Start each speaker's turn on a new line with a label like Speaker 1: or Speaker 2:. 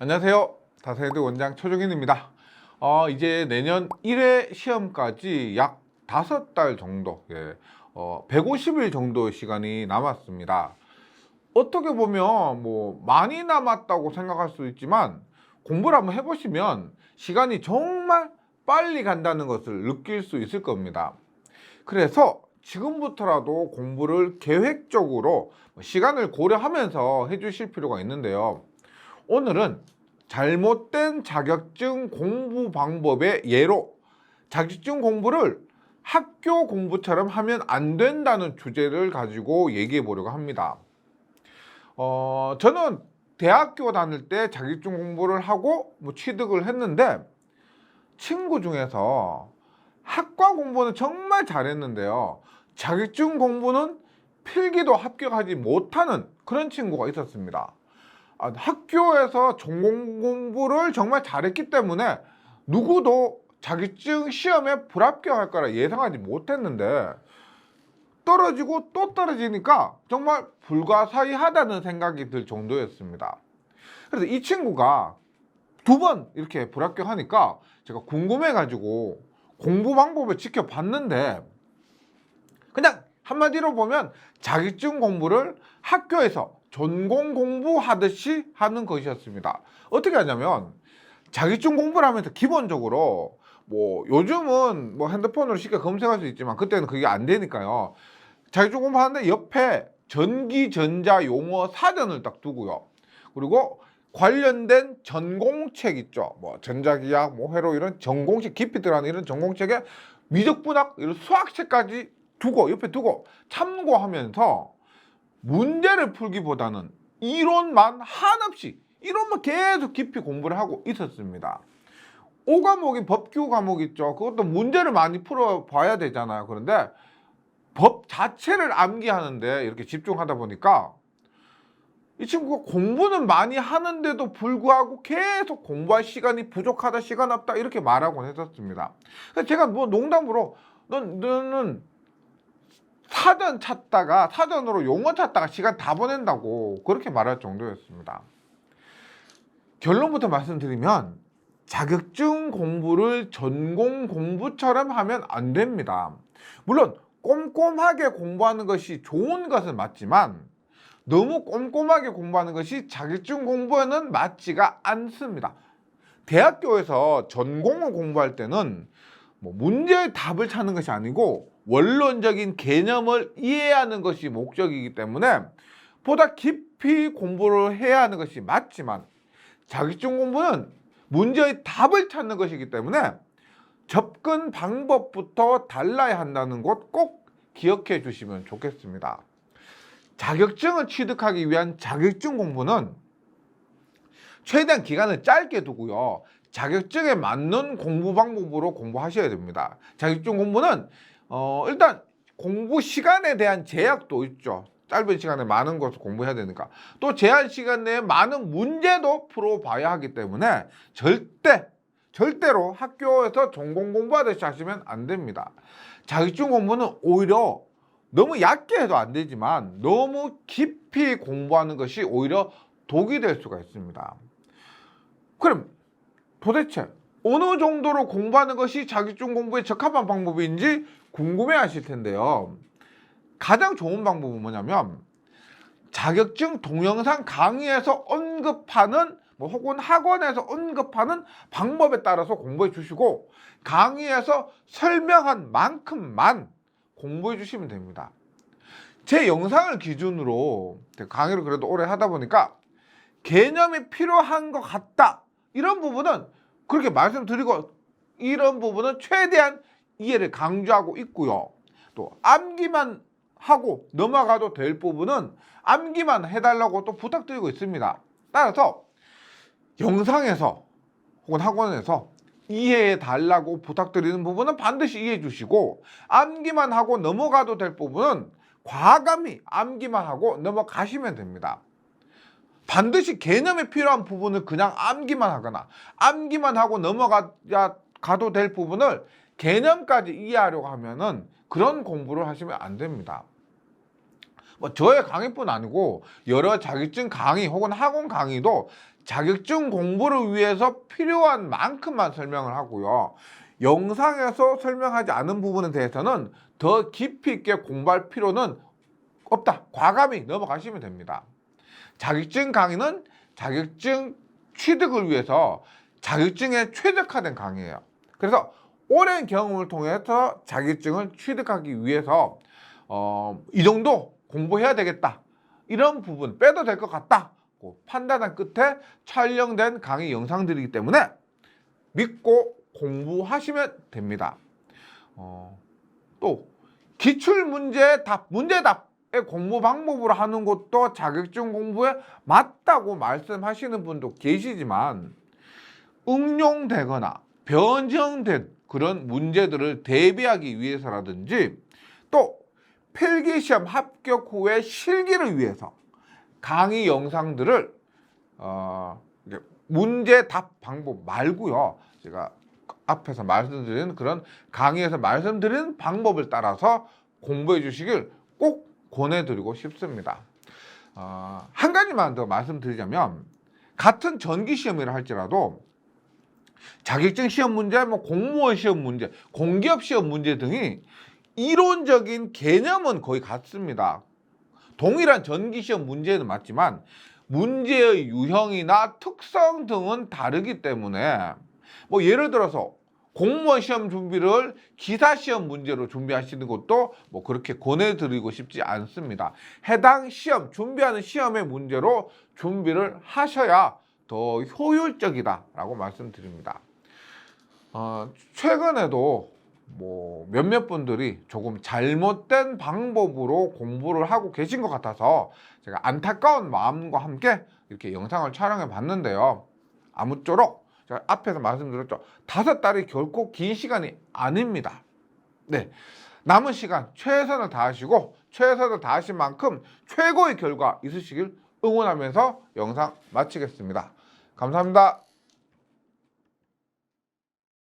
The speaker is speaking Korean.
Speaker 1: 안녕하세요. 다세드 원장 최종인입니다. 이제 내년 1회 시험까지 약 5달 정도, 150일 정도 시간이 남았습니다. 어떻게 보면 많이 남았다고 생각할 수 있지만 공부를 한번 해보시면 시간이 정말 빨리 간다는 것을 느낄 수 있을 겁니다. 그래서 지금부터라도 공부를 계획적으로 시간을 고려하면서 해주실 필요가 있는데요. 오늘은 잘못된 자격증 공부 방법의 예로 자격증 공부를 학교 공부처럼 하면 안 된다는 주제를 가지고 얘기해 보려고 합니다. 저는 대학교 다닐 때 자격증 공부를 하고 취득을 했는데 친구 중에서 학과 공부는 정말 잘했는데요. 자격증 공부는 필기도 합격하지 못하는 그런 친구가 있었습니다. 학교에서 전공 공부를 정말 잘했기 때문에 누구도 자격증 시험에 불합격할 거라 예상하지 못했는데 떨어지고 또 떨어지니까 정말 불가사의하다는 생각이 들 정도였습니다. 그래서 이 친구가 2번 이렇게 불합격하니까 제가 궁금해가지고 공부 방법을 지켜봤는데 그냥 한마디로 보면 자격증 공부를 학교에서 전공 공부하듯이 하는 것이었습니다. 어떻게 하냐면 자격증 공부를 하면서 기본적으로 요즘은 핸드폰으로 쉽게 검색할 수 있지만 그때는 그게 안 되니까요. 자격증 공부하는데 옆에 전기, 전자, 용어 사전을 딱 두고요. 그리고 관련된 전공책 있죠. 전자기학, 회로 이런 전공책 깊이 들어가는 이런 전공책에 미적분학 이런 수학책까지 두고 옆에 두고 참고하면서 문제를 풀기보다는 이론만 한없이 이론만 계속 깊이 공부를 하고 있었습니다. 5과목이 법규 과목 있죠. 그것도 문제를 많이 풀어봐야 되잖아요. 그런데 법 자체를 암기하는데 이렇게 집중하다 보니까 이 친구가 공부는 많이 하는데도 불구하고 계속 공부할 시간이 부족하다, 시간 없다 이렇게 말하곤 했었습니다. 그래서 제가 농담으로 너는 사전 찾다가 사전으로 용어 찾다가 시간 다 보낸다고 그렇게 말할 정도였습니다. 결론부터 말씀드리면 자격증 공부를 전공 공부처럼 하면 안 됩니다. 물론 꼼꼼하게 공부하는 것이 좋은 것은 맞지만 너무 꼼꼼하게 공부하는 것이 자격증 공부에는 맞지가 않습니다. 대학교에서 전공을 공부할 때는 문제의 답을 찾는 것이 아니고 원론적인 개념을 이해하는 것이 목적이기 때문에 보다 깊이 공부를 해야 하는 것이 맞지만 자격증 공부는 문제의 답을 찾는 것이기 때문에 접근 방법부터 달라야 한다는 것 꼭 기억해 주시면 좋겠습니다. 자격증을 취득하기 위한 자격증 공부는 최대한 기간을 짧게 두고요. 자격증에 맞는 공부 방법으로 공부하셔야 됩니다. 자격증 공부는 일단 공부 시간에 대한 제약도 있죠. 짧은 시간에 많은 것을 공부해야 되니까. 또 제한 시간 내에 많은 문제도 풀어봐야 하기 때문에 절대로 학교에서 전공 공부하듯이 하시면 안 됩니다. 자격증 공부는 오히려 너무 얕게 해도 안 되지만 너무 깊이 공부하는 것이 오히려 독이 될 수가 있습니다. 그럼 도대체 어느 정도로 공부하는 것이 자격증 공부에 적합한 방법인지 궁금해 하실 텐데요. 가장 좋은 방법은 뭐냐면 자격증 동영상 강의에서 언급하는 혹은 학원에서 언급하는 방법에 따라서 공부해 주시고 강의에서 설명한 만큼만 공부해 주시면 됩니다. 제 영상을 기준으로 강의를 그래도 오래 하다 보니까 개념이 필요한 것 같다. 이런 부분은 그렇게 말씀드리고 이런 부분은 최대한 이해를 강조하고 있고요. 또 암기만 하고 넘어가도 될 부분은 암기만 해달라고 또 부탁드리고 있습니다. 따라서 영상에서 혹은 학원에서 이해해 달라고 부탁드리는 부분은 반드시 이해해 주시고 암기만 하고 넘어가도 될 부분은 과감히 암기만 하고 넘어가시면 됩니다. 반드시 개념이 필요한 부분을 그냥 암기만 하거나 암기만 하고 넘어가도 될 부분을 개념까지 이해하려고 하면은 그런 공부를 하시면 안 됩니다. 뭐 저의 강의뿐 아니고 여러 자격증 강의 혹은 학원 강의도 자격증 공부를 위해서 필요한 만큼만 설명을 하고요. 영상에서 설명하지 않은 부분에 대해서는 더 깊이 있게 공부할 필요는 없다. 과감히 넘어가시면 됩니다. 자격증 강의는 자격증 취득을 위해서 자격증에 최적화된 강의예요. 그래서 오랜 경험을 통해서 자격증을 취득하기 위해서 이 정도 공부해야 되겠다. 이런 부분 빼도 될 것 같다. 판단한 끝에 촬영된 강의 영상들이기 때문에 믿고 공부하시면 됩니다. 또 기출문제 답, 문제답의 공부 방법으로 하는 것도 자격증 공부에 맞다고 말씀하시는 분도 계시지만 응용되거나 변형된 그런 문제들을 대비하기 위해서라든지 또 필기시험 합격 후에 실기를 위해서 강의 영상들을 문제 답 방법 말고요. 제가 앞에서 말씀드린 그런 강의에서 말씀드린 방법을 따라서 공부해 주시길 꼭 권해드리고 싶습니다. 한 가지만 더 말씀드리자면 같은 전기시험이라 할지라도 자격증 시험 문제, 뭐 공무원 시험 문제, 공기업 시험 문제 등이 이론적인 개념은 거의 같습니다. 동일한 전기시험 문제는 맞지만 문제의 유형이나 특성 등은 다르기 때문에 뭐 예를 들어서 공무원 시험 준비를 기사 시험 문제로 준비하시는 것도 뭐 그렇게 권해드리고 싶지 않습니다. 해당 시험, 준비하는 시험의 문제로 준비를 하셔야 더 효율적이다라고 말씀드립니다. 최근에도 뭐 몇몇 분들이 조금 잘못된 방법으로 공부를 하고 계신 것 같아서 제가 안타까운 마음과 함께 이렇게 영상을 촬영해 봤는데요. 아무쪼록 제가 앞에서 말씀드렸죠. 5달이 결코 긴 시간이 아닙니다. 네, 남은 시간 최선을 다하시고 최선을 다하신 만큼 최고의 결과 있으시길 응원하면서 영상 마치겠습니다. 감사합니다.